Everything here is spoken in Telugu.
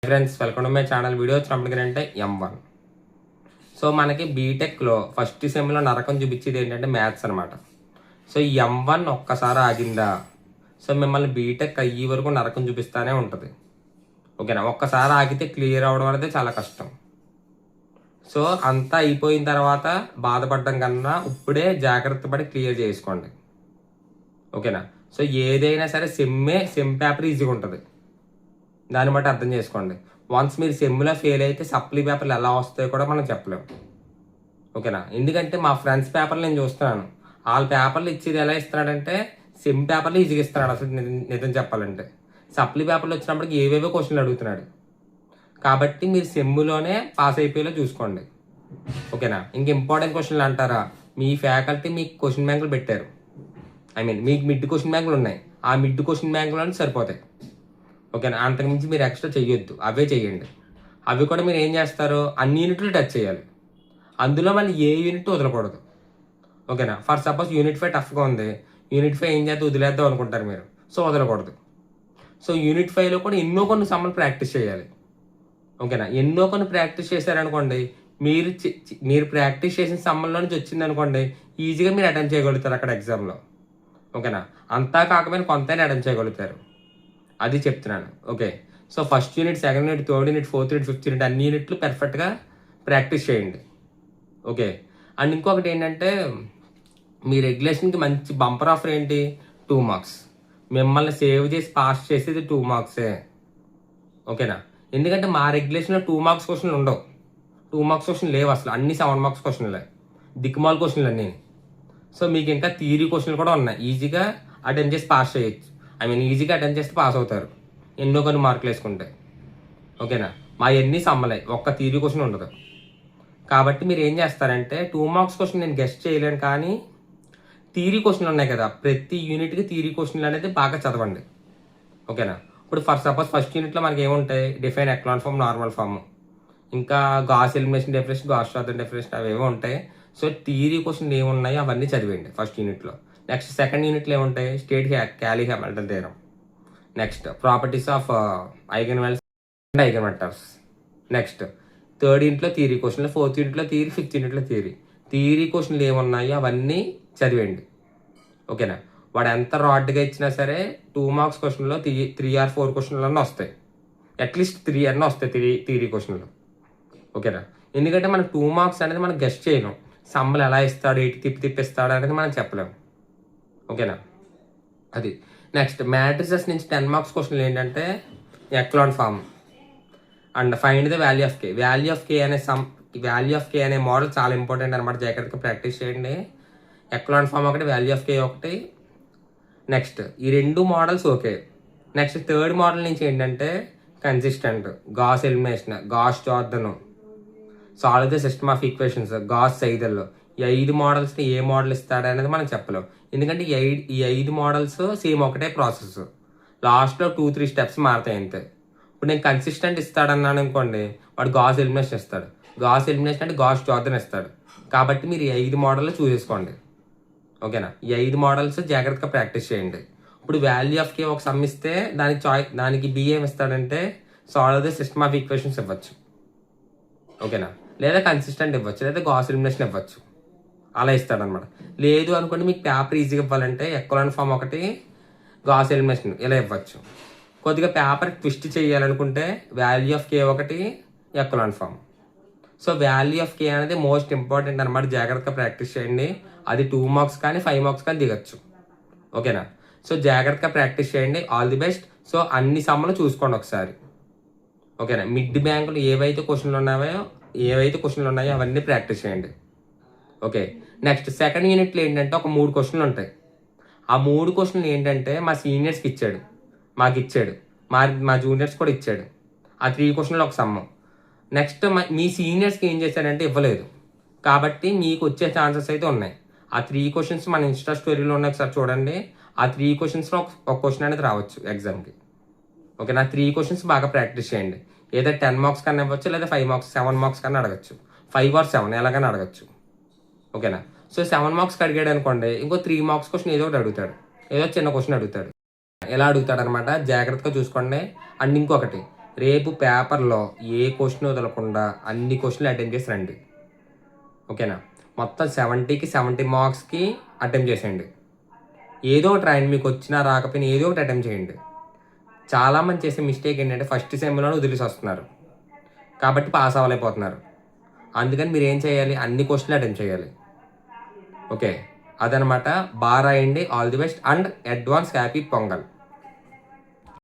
Friends welcome to my channel. Video వచ్చినప్పటికి అంటే M1. సో మనకి బీటెక్లో ఫస్ట్ సెమ్లో నరకం చూపించేది ఏంటంటే మ్యాథ్స్ అనమాట. సో ఈ M1 ఒక్కసారి ఆగిందా సో మిమ్మల్ని బీటెక్ అయ్యే వరకు నరకం చూపిస్తూనే ఉంటుంది. ఓకేనా, ఒక్కసారి ఆగితే క్లియర్ అవ్వడం అనేది చాలా కష్టం. సో అంతా అయిపోయిన తర్వాత బాధపడడం కన్నా ఇప్పుడే జాగ్రత్త పడి క్లియర్ చేసుకోండి. ఓకేనా, సో ఏదైనా సరే సెమ్ పేపర్ ఈజీగా ఉంటుంది, దాన్ని బట్టి అర్థం చేసుకోండి. వన్స్ మీరు సెమ్లో ఫెయిల్ అయితే సప్లీ పేపర్లు ఎలా వస్తాయో కూడా మనం చెప్పలేము. ఓకేనా, ఎందుకంటే మా ఫ్రెండ్స్ పేపర్లు నేను చూస్తున్నాను, వాళ్ళ పేపర్లు ఇచ్చేది ఎలా ఇస్తున్నాడంటే సెమ్ పేపర్లు ఈజీగా ఇస్తున్నాడు. అసలు నిజం చెప్పాలంటే సప్లీ పేపర్లు వచ్చినప్పటికి ఏవేవో క్వశ్చన్లు అడుగుతున్నాడు. కాబట్టి మీరు సెమ్లోనే పాస్ అయిపోయేలా చూసుకోండి. ఓకేనా, ఇంక ఇంపార్టెంట్ క్వశ్చన్లు అంటారా, మీ ఫ్యాకల్టీ మీకు క్వశ్చన్ బ్యాంకులు పెట్టారు. మీకు మిడ్ క్వశ్చన్ బ్యాంకులు ఉన్నాయి, ఆ మిడ్ క్వశ్చన్ బ్యాంకులు సరిపోతాయి. ఓకేనా, అంతకుమించి మీరు ఎక్స్ట్రా చెయ్యొద్దు, అవే చెయ్యండి. అవి కూడా మీరు ఏం చేస్తారు, అన్ని యూనిట్లు టచ్ చేయాలి. అందులో మళ్ళీ ఏ యూనిట్ వదలకూడదు. ఓకేనా, ఫర్ సపోజ్ యూనిట్ 5 టఫ్గా ఉంది, యూనిట్ 5 ఏం చేస్తే వదిలేద్దాం అనుకుంటారు మీరు, సో వదలకూడదు. సో యూనిట్ 5లో కూడా ఎన్నో కొన్ని సమ్మలు ప్రాక్టీస్ చేయాలి. ఓకేనా, ఎన్నో కొన్ని ప్రాక్టీస్ చేశారనుకోండి, మీరు ప్రాక్టీస్ చేసిన సమ్మల్లో నుంచి వచ్చింది అనుకోండి, ఈజీగా మీరు అటెంప్ట్ చేయగలుగుతారు అక్కడ ఎగ్జామ్లో. ఓకేనా, అంతా కాకపోయినా కొంతైనా అటెంప్ట్ చేయగలుగుతారు, అది చెప్తున్నాను. Okay, so first unit, second unit, third unit, fourth unit, fifth unit అన్ని యూనిట్లు పర్ఫెక్ట్గా ప్రాక్టీస్ చేయండి. ఓకే, అండ్ ఇంకొకటి ఏంటంటే మీ రెగ్యులేషన్కి మంచి బంపర్ ఆఫర్ ఏంటి, 2 మార్క్స్. మిమ్మల్ని సేవ్ చేసి పాస్ చేసేది 2 మార్క్సే. ఓకేనా, ఎందుకంటే మా రెగ్యులేషన్లో 2 మార్క్స్ క్వశ్చన్లు ఉండవు, 2 మార్క్స్ క్వశ్చన్ లేవు అసలు, అన్ని 7 మార్క్స్ క్వశ్చన్లే, దిక్కుమాల్ క్వశ్చన్లు అన్నీ. సో మీకు ఇంకా థియరీ క్వశ్చన్లు కూడా ఉన్నాయి, ఈజీగా అటెంప్ట్ చేసి పాస్ చేయొచ్చు. ఈజీగా అటెంప్ట్ చేస్తే పాస్ అవుతారు, ఎన్నో కొన్ని మార్కులు వేసుకుంటే. ఓకేనా, మా ఎన్ని సమ్మలే, ఒక్క థియరీ క్వశ్చన్ ఉండదు. కాబట్టి మీరు ఏం చేస్తారంటే 2 మార్క్స్ క్వశ్చన్ నేను గెస్ట్ చేయలేను, కానీ థియరీ క్వశ్చన్లు ఉన్నాయి కదా, ప్రతి యూనిట్కి థియరీ క్వశ్చన్లు అనేది బాగా చదవండి. ఓకేనా, ఇప్పుడు ఫర్ సపోజ్ ఫస్ట్ యూనిట్లో మనకి ఏముంటాయి, define echelon form, normal form, ఇంకా గాస్ ఎలిమినేషన్ డెఫినేషన్, గాస్ షార్టన్ డెఫినేషన్, అవేవో ఉంటాయి. సో థియరీ క్వశ్చన్లు ఏమున్నాయో అవన్నీ చదివేయండి ఫస్ట్ యూనిట్లో. నెక్స్ట్ సెకండ్ యూనిట్లో ఏముంటాయి, state Cayley Hamilton theorem, next properties of eigen values and eigen vectors. Next third యూనిట్లో థియరీ క్వశ్చన్లు, ఫోర్త్ యూనిట్లో థియరీ, ఫిఫ్త్ యూనిట్లో థియరీ క్వశ్చన్లు ఏమున్నాయో అవన్నీ చదివేయండి. ఓకేనా, వాడు ఎంత రాడ్గా ఇచ్చినా సరే 2 మార్క్స్ క్వశ్చన్లో 3 or 4 క్వశ్చన్లన్నీ వస్తాయి, అట్లీస్ట్ 3 అన్నీ వస్తాయి థియరీ క్వశ్చన్లు. ఓకేనా, ఎందుకంటే మనకు 2 మార్క్స్ అనేది మనం గెస్ట్ చేయలేం, సమ్మలు ఎలా ఇస్తాడు, ఎటు తిప్పిస్తాడు అనేది మనం చెప్పలేము. ఓకేనా, అది. నెక్స్ట్ మ్యాట్రిసెస్ నుంచి 10 మార్క్స్ క్వశ్చన్లు ఏంటంటే echelon form and find the value of K. Value of K అనే మోడల్ చాలా ఇంపార్టెంట్ అనమాట, జాగ్రత్తగా ప్రాక్టీస్ చేయండి. ఎక్లాన్ ఫామ్ ఒకటి, వాల్యూ ఆఫ్ కే ఒకటి. నెక్స్ట్ ఈ 2 models okay. Next third model నుంచి ఏంటంటే consistent, Gauss elimination, Gauss Jordan, solve the system of equations, Gauss Seidel. ఈ 5 మోడల్స్ని ఏ మోడల్ ఇస్తాడు అనేది మనం చెప్పలేం, ఎందుకంటే ఈ 5 మోడల్స్ సేమ్ ఒకటే ప్రాసెస్, లాస్ట్లో 2-3 స్టెప్స్ మారుతాయి అంతే. ఇప్పుడు నేను కన్సిస్టెంట్ ఇస్తాడన్నాను అనుకోండి, వాడు గాస్ ఎలిమినేషన్ ఇస్తాడు, గాస్ ఎలిమినేషన్ అంటే గాస్ జార్దన్ ఇస్తాడు. కాబట్టి మీరు ఈ 5 మోడల్లో చూసేసుకోండి. ఓకేనా, ఈ 5 మోడల్స్ జాగ్రత్తగా ప్రాక్టీస్ చేయండి. ఇప్పుడు వాల్యూ ఆఫ్ కే ఒక సమ్ ఇస్తే దానికి బి ఏం ఇస్తాడంటే solve the system of equations ఇవ్వచ్చు. ఓకేనా, లేదా కన్సిస్టెంట్ ఇవ్వచ్చు, లేదా గాస్ ఎలిమినేషన్ ఇవ్వచ్చు, అలా ఇస్తాడనమాట. లేదు అనుకోండి, మీకు పేపర్ ఈజీగా ఇవ్వాలంటే ఎక్లాన్ ఫామ్ ఒకటి, గాస్ ఎలిమినేషన్ ఇలా ఇవ్వచ్చు. కొద్దిగా పేపర్ ట్విస్ట్ చేయాలనుకుంటే వాల్యూ ఆఫ్ కే ఒకటి, echelon form. So value of K అనేది మోస్ట్ ఇంపార్టెంట్ అనమాట, జాగ్రత్తగా ప్రాక్టీస్ చేయండి. అది 2 మార్క్స్ కానీ 5 మార్క్స్ కానీ దిగచ్చు. ఓకేనా, సో జాగ్రత్తగా ప్రాక్టీస్ చేయండి. All the best. సో అన్ని సమ్మలు చూసుకోండి ఒకసారి. ఓకేనా, మిడ్ బ్యాంకులు ఏవైతే క్వశ్చన్లు ఉన్నాయో అవన్నీ ప్రాక్టీస్ చేయండి. ఓకే, నెక్స్ట్ సెకండ్ యూనిట్లో ఏంటంటే ఒక 3 క్వశ్చన్లు ఉంటాయి. ఆ 3 క్వశ్చన్లు ఏంటంటే మా సీనియర్స్కి ఇచ్చాడు, మాకు ఇచ్చాడు, మా జూనియర్స్ కూడా ఇచ్చాడు. ఆ 3 క్వశ్చన్లు ఒక సమ్ము. నెక్స్ట్ మీ సీనియర్స్కి ఏం చేశాడంటే ఇవ్వలేదు, కాబట్టి మీకు వచ్చే ఛాన్సెస్ అయితే ఉన్నాయి. ఆ 3 క్వశ్చన్స్ మన ఇన్స్టా స్టోరీలో ఉన్నాయి, ఒకసారి చూడండి. ఆ 3 క్వశ్చన్స్లో ఒక క్వశ్చన్ అనేది రావచ్చు ఎగ్జామ్కి. ఓకే, నా 3 క్వశ్చన్స్ బాగా ప్రాక్టీస్ చేయండి. ఏదో 10 మార్క్స్ కన్నా ఇవ్వచ్చు, లేదా 5 మార్క్స్ 7 మార్క్స్ కన్నా అడగచ్చు, 5 or 7 ఎలాగైనా అడగచ్చు. ఓకేనా, సో 7 మార్క్స్కి అడిగాడు అనుకోండి, ఇంకో 3 మార్క్స్ క్వశ్చన్ ఏదో ఒకటి అడుగుతాడు, ఏదో చిన్న క్వశ్చన్ అడుగుతాడు, ఎలా అడుగుతాడు అనమాట, జాగ్రత్తగా చూసుకోండి. అండ్ ఇంకొకటి రేపు పేపర్లో ఏ క్వశ్చన్ వదలకుండా అన్ని క్వశ్చన్లు అటెంప్ట్ చేసి రండి. ఓకేనా? మొత్తం 70కి 70 మార్క్స్కి అటెంప్ట్ చేసేయండి. ఏదో ఒకటి రాయండి, మీకు వచ్చినా రాకపోయినా ఏదో ఒకటి అటెంప్ట్ చేయండి. చాలామంది చేసే మిస్టేక్ ఏంటంటే ఫస్ట్ సెమ్లోనే వదిలేసి వస్తున్నారు, కాబట్టి పాస్ అవ్వలేకపోతున్నారు. అందుకని మీరు ఏం చేయాలి, అన్ని క్వశ్చన్లు అటెంప్ట్ చేయాలి. ఓకే, అదనమాట. బాగా రాయండి. All the best and advance happy pongal.